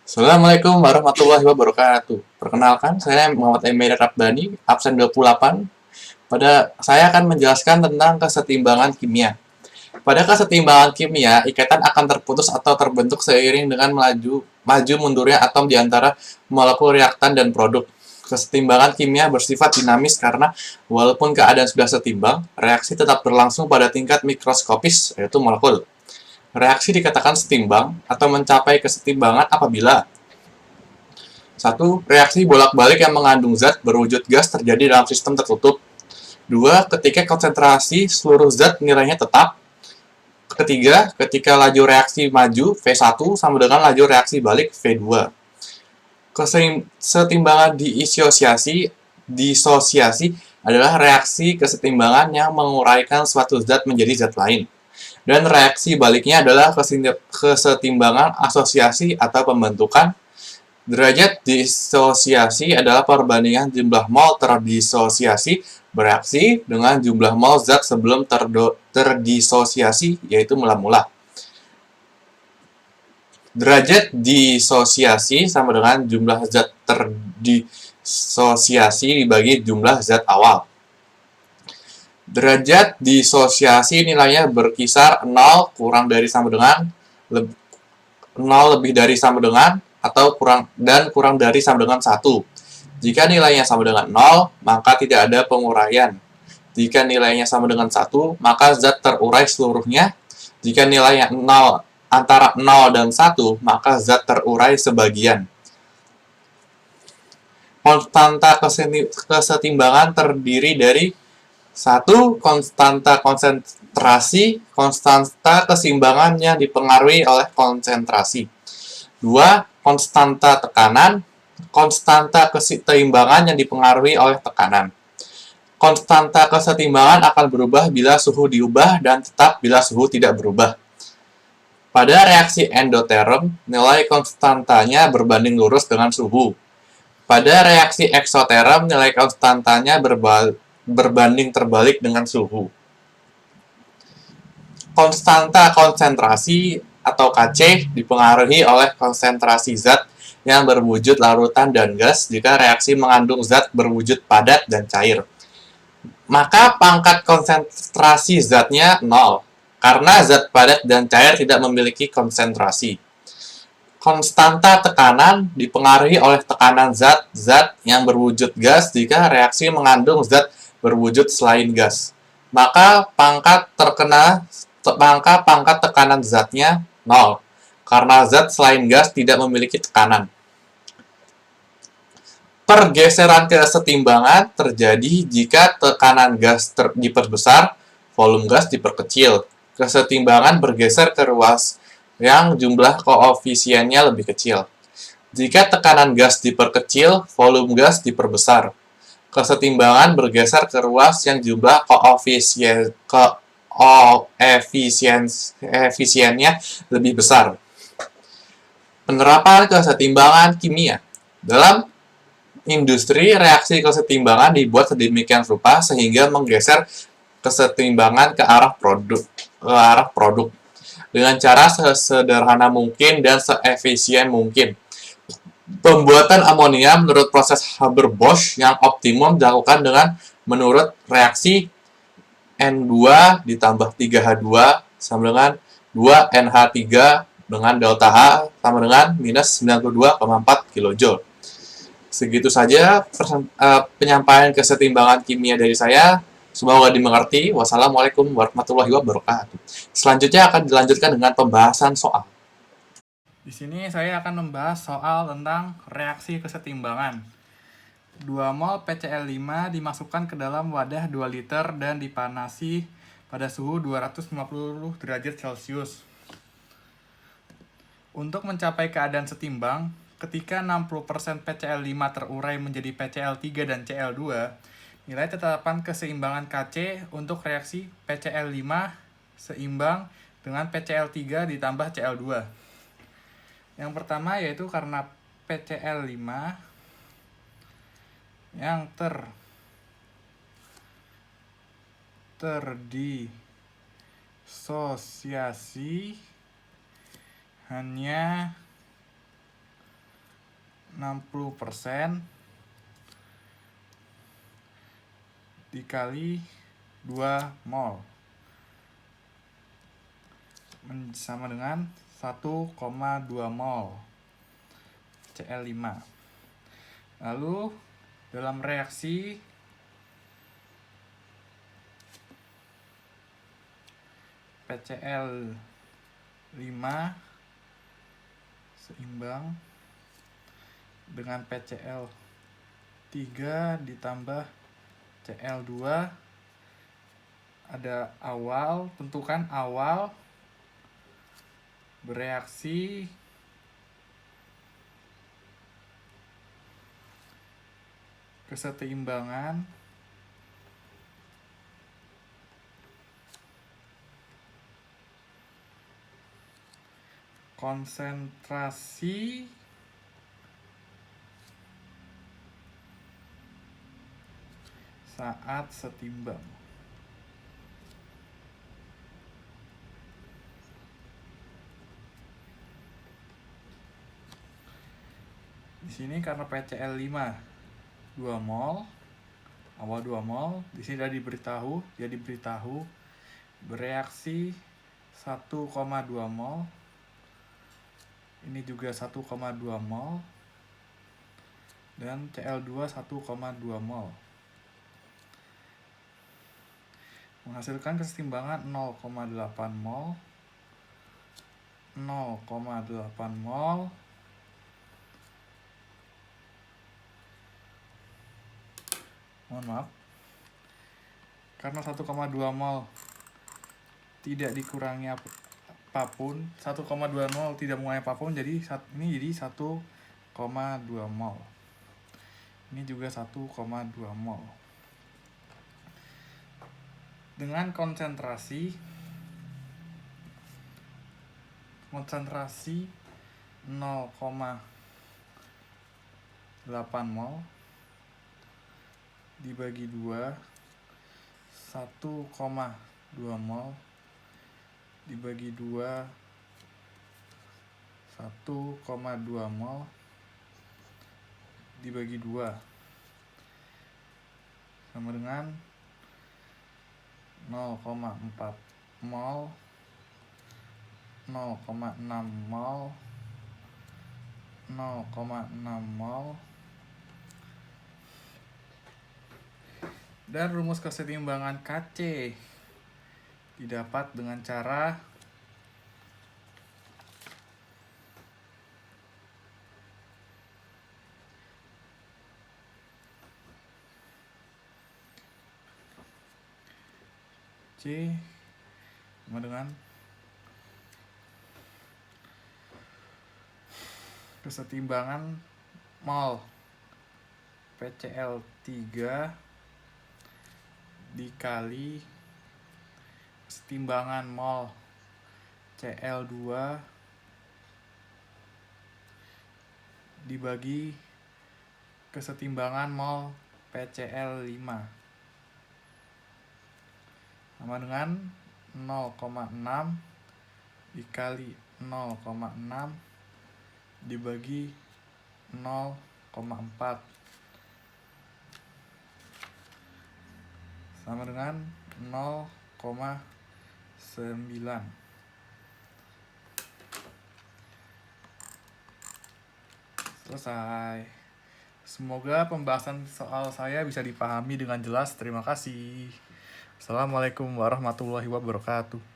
Assalamualaikum warahmatullahi wabarakatuh. Perkenalkan, saya Muhammad Emir Rabdani, absen 28. Saya akan menjelaskan tentang kesetimbangan kimia. Pada kesetimbangan kimia, ikatan akan terputus atau terbentuk seiring dengan maju mundurnya atom di antara molekul reaktan dan produk. Kesetimbangan kimia bersifat dinamis karena walaupun keadaan sudah setimbang, reaksi tetap berlangsung pada tingkat mikroskopis, yaitu molekul. Reaksi dikatakan setimbang atau mencapai kesetimbangan apabila satu, reaksi bolak-balik yang mengandung zat berwujud gas terjadi dalam sistem tertutup. Dua, ketika konsentrasi seluruh zat nilainya tetap. Ketiga, ketika laju reaksi maju V1 sama dengan laju reaksi balik V2. Kesetimbangan disosiasi adalah reaksi kesetimbangan yang menguraikan suatu zat menjadi zat lain. Dan reaksi baliknya adalah kesetimbangan asosiasi atau pembentukan. Derajat disosiasi adalah perbandingan jumlah mol terdisosiasi bereaksi dengan jumlah mol zat sebelum terdisosiasi, yaitu mula-mula. Derajat disosiasi sama dengan jumlah zat terdisosiasi dibagi jumlah zat awal. Derajat disosiasi nilainya berkisar 0 kurang dari sama dengan 0 lebih dari sama dengan atau kurang dari sama dengan 1. Jika nilainya sama dengan 0, maka tidak ada penguraian. Jika nilainya sama dengan 1, maka zat terurai seluruhnya. Jika nilainya 0 antara 0 dan 1, maka zat terurai sebagian. Konstanta kesetimbangan terdiri dari 1. Konstanta konsentrasi, konstanta keseimbangan yang dipengaruhi oleh konsentrasi. 2. Konstanta tekanan, konstanta keseimbangan yang dipengaruhi oleh tekanan. Konstanta kesetimbangan akan berubah bila suhu diubah dan tetap bila suhu tidak berubah. Pada reaksi endoterm, nilai konstantanya berbanding lurus dengan suhu. Pada reaksi eksoterm, nilai konstantanya berbanding terbalik dengan suhu. Konstanta konsentrasi atau Kc dipengaruhi oleh konsentrasi zat yang berwujud larutan dan gas jika reaksi mengandung zat berwujud padat dan cair. Maka pangkat konsentrasi zatnya 0, karena zat padat dan cair tidak memiliki konsentrasi. Konstanta tekanan dipengaruhi oleh tekanan zat-zat yang berwujud gas jika reaksi mengandung zat berwujud selain gas. Maka pangkat tekanan zatnya 0, karena zat selain gas tidak memiliki tekanan. Pergeseran kesetimbangan terjadi jika tekanan gas diperbesar, volume gas diperkecil. Kesetimbangan bergeser ke ruas yang jumlah koefisiennya lebih kecil. Jika tekanan gas diperkecil, volume gas diperbesar. Kesetimbangan bergeser ke ruas yang jumlah koefisiennya lebih besar. Penerapan kesetimbangan kimia. Dalam industri, reaksi kesetimbangan dibuat sedemikian rupa sehingga menggeser kesetimbangan ke arah produk dengan cara sesederhana mungkin dan seefisien mungkin. Pembuatan amonia menurut proses Haber-Bosch yang optimum dilakukan dengan menurut reaksi N2 ditambah 3H2 sama dengan 2NH3 dengan delta H sama dengan minus 92,4 kJ. Segitu saja penyampaian kesetimbangan kimia dari saya. Semoga dimengerti. Wassalamualaikum warahmatullahi wabarakatuh. Selanjutnya akan dilanjutkan dengan pembahasan soal. Di sini saya akan membahas soal tentang reaksi kesetimbangan. 2 mol PCl5 dimasukkan ke dalam wadah 2 liter dan dipanasi pada suhu 250 derajat Celcius. Untuk mencapai keadaan setimbang, ketika 60% PCl5 terurai menjadi PCl3 dan Cl2, nilai tetapan keseimbangan Kc untuk reaksi PCl5 seimbang dengan PCl3 ditambah Cl2. Yang pertama yaitu karena PCl5 yang terdisosiasi hanya 60% dikali 2 mol sama dengan 1,2 mol Cl5. Lalu dalam reaksi PCl5 seimbang dengan PCl3 ditambah Cl2, ada awal, tentukan awal bereaksi kesetimbangan konsentrasi saat setimbang. Di sini karena PCl5 2 mol, awal 2 mol, di sini sudah diberitahu bereaksi 1,2 mol. Ini juga 1,2 mol dan Cl2 1,2 mol. Menghasilkan kesetimbangan 0,8 mol, 0,8 mol, mohon maaf, karena 1,2 mol tidak dikurangi apapun, 1,2 mol tidak mengurangi apapun, jadi ini jadi 1,2 mol. Ini juga 1,2 mol. Dengan konsentrasi 0,8 mol dibagi 2, 1,2 mol dibagi 2, 1,2 mol dibagi 2 sama dengan 0,4 mol, 0,6 mol, 0,6 mol. Dan rumus kesetimbangan Kc didapat dengan cara C sama dengan kesetimbangan mol PCl3 dikali kesetimbangan mol Cl2 dibagi kesetimbangan mol PCl5 sama dengan 0,6 dikali 0,6 dibagi 0,4 sama dengan 0,9. Selesai. Semoga pembahasan soal saya bisa dipahami dengan jelas. Terima kasih. Assalamualaikum warahmatullahi wabarakatuh.